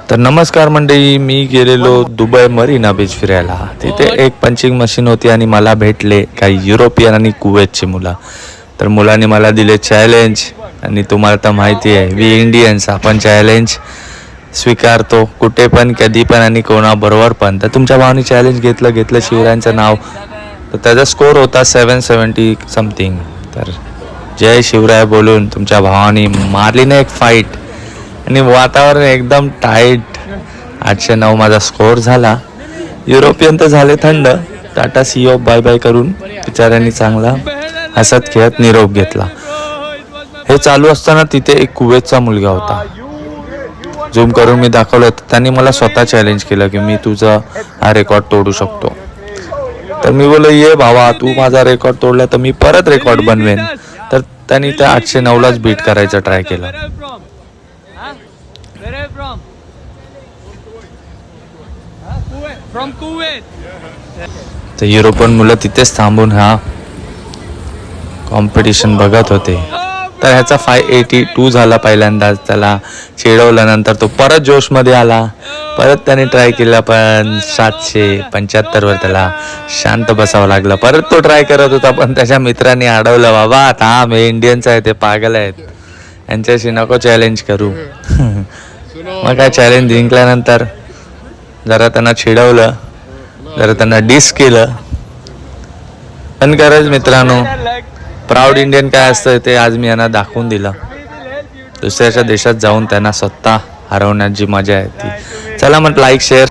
तर नमस्कार मंडळी, मी गेलेलो दुबई मरीना बीच फिरायला. तिथे एक पंचिंग मशीन होती आणि मला भेटले काही युरोपियन आणि कुवेतची मुलं. तर मुलांनी मला दिले चॅलेंज. आणि तुम्हाला तर माहिती आहे, वी इंडियन्स आपण चॅलेंज स्वीकारतो कुठे पण, कधी पण आणि कोणाबरोबर पण. तर तुमच्या भावाने चॅलेंज घेतलं शिवरायांचं नाव. तर त्याचा स्कोर होता 770 समथिंग. तर जय शिवराय बोलून तुमच्या भावाने मारली ना एक फाईट आणि वातावरण एकदम टाईट. 809 माझा स्कोअर झाला. युरोपियन तर झाले थंड. Tata see off bye bye करून बिचाऱ्यांनी चांगला हसत खेळत निरोप घेतला. हे चालू असताना तिथे एक कुवेतचा मुलगा होता. झूम करून मी दाखवलं तर त्यांनी मला स्वतः चॅलेंज केलं की मी तुझा हा रेकॉर्ड तोडू शकतो. तर मी बोललो, ये भावा, तू माझा रेकॉर्ड तोडला तर मी परत रेकॉर्ड बनवेन. तर त्यांनी त्या 809लाच बीट करायचा ट्राय केला. तर युरोपियन मुलं तिथेच थांबून हा कॉम्पिटिशन बघत होते. तर ह्याचा 582 झाला पहिल्यांदाच. त्याला चिडवल्यानंतर तो परत जोशमध्ये आला. परत त्याने ट्राय केला, पण 775वर त्याला शांत बसावं लागलं. परत तो ट्राय करत होता, पण त्याच्या मित्रांनी अडवलं, बाबा थांब, हे इंडियन्स आहे, ते पागल आहेत, यांच्याशी नको चॅलेंज करू. मग काय चॅलेंज जिंकल्यानंतर जरा त्यांना चिडवलं, जरा त्यांना डिस केलं. पण खरंच मित्रांनो, प्राऊड इंडियन काय असतं ते आज मी यांना दाखवून दिलं. दुसऱ्याच्या देशात जाऊन त्यांना स्वतः हरवण्याची मजा आहे ती. चला मग लाईक शेअर